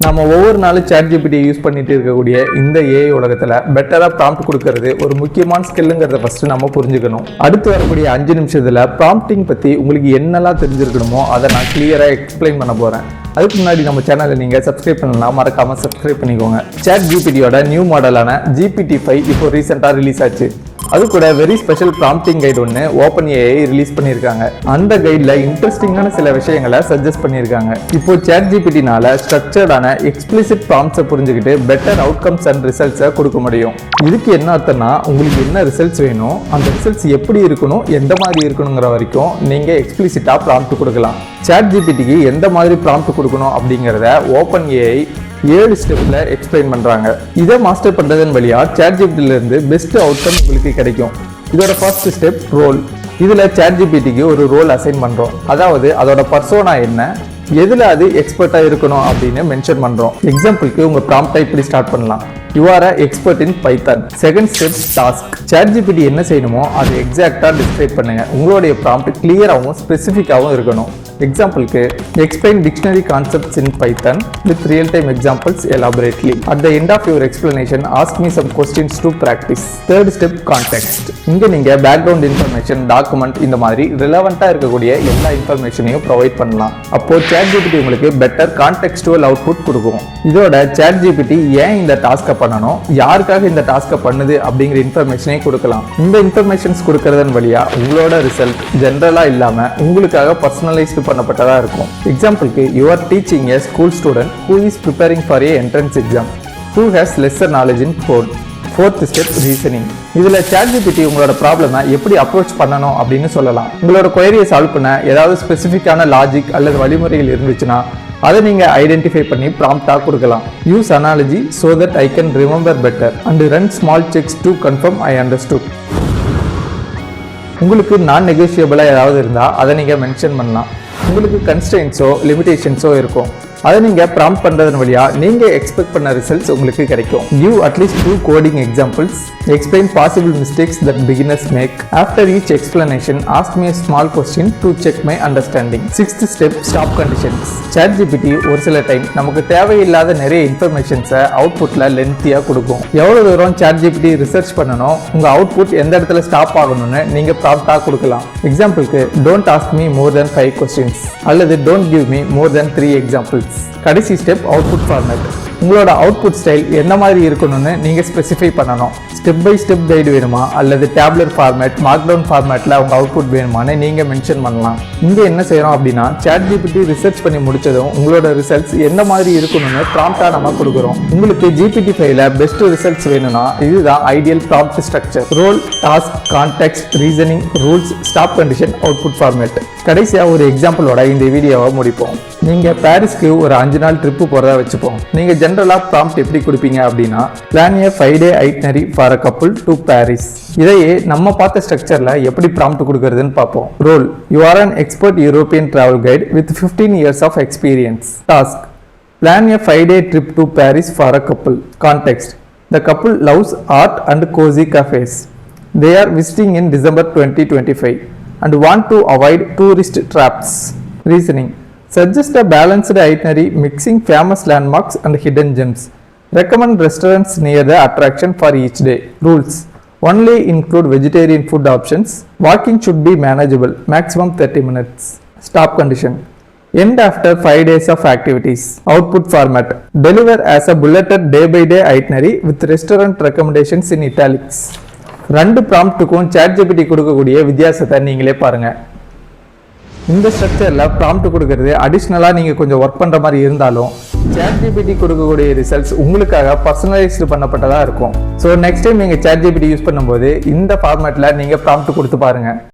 நம்ம ஒவ்வொரு நாளும் ChatGPT யூஸ் பண்ணிட்டு இருக்கக்கூடிய இந்த AI உலகத்துல பெட்டரா ப்ராம்ப்ட் கொடுக்கறது ஒரு முக்கியமான ஸ்கில்லுங்கிறத ஃபர்ஸ்ட் நம்ம புரிஞ்சுக்கணும். அடுத்து வரக்கூடிய 5 நிமிஷத்துல ப்ராம்ப்டிங் பத்தி உங்களுக்கு என்னெல்லாம் தெரிஞ்சிருக்கணுமோ அதை நான் கிளியரா எக்ஸ்பிளைன் பண்ண போறேன். அதுக்கு முன்னாடி நம்ம சேனலை நீங்க சப்ஸ்கிரைப் பண்ணலாம், மறக்காம சப்ஸ்கிரைப் பண்ணிக்கோங்க. ChatGPTயோட நியூ மாடலான GPT-5 இப்போ ரீசெண்டா ரிலீஸ் ஆச்சு. அது கூட வெரி ஸ்பெஷல் ப்ராம்ப்டிங் கைடு ஒன்று OpenAI ரிலீஸ் பண்ணியிருக்காங்க. அந்த கைடில் இன்ட்ரெஸ்டிங்கான சில விஷயங்களை சஜஸ்ட் பண்ணியிருக்காங்க. இப்போ ChatGPTனால ஸ்ட்ரக்சர்டான எக்ஸ்பிளிசிட் ப்ராம்ப்ட்ஸை புரிஞ்சுக்கிட்டு பெட்டர் அவுட்கம்ஸ் அண்ட் ரிசல்ட்ஸை கொடுக்க முடியும். இதுக்கு என்ன அர்த்தம்னா, உங்களுக்கு என்ன ரிசல்ட்ஸ் வேணும், அந்த ரிசல்ட்ஸ் எப்படி இருக்கணும், எந்த மாதிரி இருக்கணுங்கிற வரைக்கும் நீங்கள் எக்ஸ்பிளிசிட்டாக ப்ராம்ப்ட் கொடுக்கலாம். ChatGPTக்கு எந்த மாதிரி ப்ராம்ப்ட் கொடுக்கணும் அப்படிங்கிறத OpenAI 7 ஸ்டெப்ல எக்ஸ்பிளைன் பண்றாங்க. இதை மாஸ்டர் பண்றதன் வழியா ChatGPTல இருந்து பெஸ்ட் அவுட்கம் உங்களுக்கு கிடைக்கும். இதோட ஃபர்ஸ்ட் ஸ்டெப் ரோல். இதுல ChatGPTக்கு ஒரு ரோல் அசைன் பண்றோம். அதாவது அதோட பர்சோனா என்ன, எதுல அது எக்ஸ்பர்ட்டா இருக்கணும் அப்படின்னு மென்ஷன் பண்றோம். எக்ஸாம்பிளுக்கு உங்க ப்ராம்ப்டை இப்படி ஸ்டார்ட் பண்ணலாம். You are an expert in Python. Second step, task. ChatGPT என்ன செய்யணுமோ அதை எக்ஸாக்டா டிஸ்கிரைப் பண்ணுங்க. உங்களுடைய ப்ராம்ப்ட் கிளியராகவும் ஸ்பெசிஃபிக்காகவும் இருக்கணும். எக்ஸாம்பிளுக்கு explain dictionary concepts in Python with real-time examples elaborately. At the end of your explanation, ask me some questions to practice. Third step, context. இங்க நீங்க பேக்ரவுண்ட் இன்ஃபர்மேஷன், டாக்குமெண்ட் இந்த மாதிரி ரிலவெண்டா இருக்கக்கூடிய எல்லா இன்ஃபர்மேஷனையும் ப்ரொவைட் பண்ணலாம். அப்போ ChatGPT உங்களுக்கு பெட்டர் கான்டெக்ஸ்டுவல் அவுட்புட் கொடுக்கும். இதோட ChatGPT ஏன் இந்த டாஸ்கை பண்ணணும், யாருக்காக இந்த டாஸ்கை பண்ணுது அப்படிங்கிற இன்ஃபர்மேஷனை கொடுக்கலாம். இந்த இன்ஃபர்மேஷன்ஸ் கொடுக்கறதன் வழியா உங்களோட ரிசல்ட் ஜென்ரலா இல்லாம உங்களுக்காக பர்சனலைஸ்டு பண்ணப்பட்டதா இருக்கும். எக்ஸாம்பிளுக்கு you are teaching a school student who is preparing for a entrance exam who has lesser knowledge in code. Fourth step, reasoning. இதுல ChatGPT உங்களோட ப்ராப்ளமை எப்படி அப்ரோச் பண்ணணும் அப்படின்னு சொல்லலாம். உங்களோட கொயரியை சால்வ் பண்ண ஏதாவது ஸ்பெசிஃபிக்கான லாஜிக் அல்லது வழிமுறைகள் இருந்துச்சுன்னா அதை நீங்க ஐடென்டிஃபை பண்ணி ப்ராம்ப்டா கொடுக்கலாம். Use analogy so that I can remember better and run small checks to confirm I understood. உங்களுக்கு நான் நெகோஷியபிளா ஏதாவது இருந்தா அதை நீங்க மென்ஷன் பண்ணலாம். உங்களுக்கு கன்ஸ்ட்ரெயின்ஸோ லிமிடேஷன்ஸோ இருக்கும். அதை நீங்க ப்ராம்ப்ட் பண்றதன் வழியா நீங்க எக்ஸ்பெக்ட் பண்ண ரிசல்ட்ஸ் உங்களுக்கு கிடைக்கும். Give at least 2 coding examples. Explain possible mistakes that beginners make. After each explanation, ask me a small question to check my understanding. Sixth step, stop conditions. ChatGPT ஒரு சில time நமக்கு தேவையில்லாத நிறைய இன்ஃபர்மேஷன்ஸை அவுட்புட்ல லென்த்தியா கொடுக்கும். எவ்வளவு தூரம் ChatGPT ரிசர்ச் பண்ணணும், உங்க அவுட்புட் எந்த இடத்துல ஸ்டாப் ஆகணும்னு நீங்க ப்ராம்ப்டா கொடுக்கலாம். எக்ஸாம்பிளுக்கு don't ask me more than 5 questions அல்லது don't give me more than 3 examples. கடைசி ஸ்டெப், அவுட்புட் ஃபார்மேட். உங்களோட அவுட்புட் ஸ்டைல் என்ன மாதிரி இருக்கணும்னு நீங்க ஸ்பெசிஃபை பண்ணணும். ஸ்டெப் பை ஸ்டெப் கைடு வேணுமா அல்லது டேப்லெட் ஃபார்மேட், மார்க்டவுன் ஃபார்மேட்ல உங்க அவுட்புட் வேணுமான்னு நீங்க மென்ஷன் பண்ணலாம். இங்க என்ன செய்யறோம் அப்படின்னா, ChatGPT ரிசர்ச் பண்ணி முடிச்சதும் உங்களோட ரிசல்ட்ஸ் என்ன மாதிரி இருக்கணும்னு ப்ராம்ப்டா நம்ம கொடுக்குறோம். உங்களுக்கு GPT-5ல பெஸ்ட் ரிசல்ட்ஸ் வேணும்னா இதுதான் ideal prompt structure. Role, task, context, reasoning, rules, stop condition, output format. கடைசியா ஒரு எக்ஸாம்பிளோட இந்த வீடியோவை முடிப்போம். நீங்க பாரிஸ்க்கு ஒரு 5 நாள் ட்ரிப்பு போறதா வச்சுப்போம். நீங்க ஜென்ரலா ப்ராம்ப்ட் எப்படி கொடுப்பீங்க அப்படின்னா, plan a 5-day itinerary for a couple to Paris. இதையே நம்ம பார்த்த ஸ்ட்ரக்சர்ல எப்படி ப்ராம்ப்ட் கொடுக்கறதுன்னு பார்ப்போம். Role, you are an expert European travel guide with 15 years of experience. Task, plan a 5-day trip to Paris for a couple. Context, the couple loves art and cozy cafes. They are visiting in December 2025 and want to avoid tourist traps. Reasoning, suggest a balanced itinerary mixing famous landmarks and hidden gems. Recommend restaurants near the attraction for each day. Rules, only include vegetarian food options. Walking should be manageable, maximum 30 minutes. Stop condition, end after 5 days of activities. Output format, deliver as a bulleted day by day itinerary with restaurant recommendations in italics. ரெண்டு ப்ராம்ப்ட்டுக்கும் ChatGPT கொடுக்கக்கூடிய வித்தியாசத்தை நீங்களே பாருங்க. இந்த ஸ்ட்ரக்சர்ல prompt கொடுக்கறது அடிஷ்னலா நீங்க கொஞ்சம் work பண்ற மாதிரி இருந்தாலும் ChatGPT கொடுக்கக்கூடிய ரிசல்ட்ஸ் உங்களுக்காக பர்சனலைஸ்டு பண்ணப்பட்டதா இருக்கும். ஸோ நெக்ஸ்ட் டைம் நீங்க ChatGPT யூஸ் பண்ணும்போது இந்த ஃபார்மேட்ல நீங்க ப்ராம்ப்ட் கொடுத்து பாருங்க.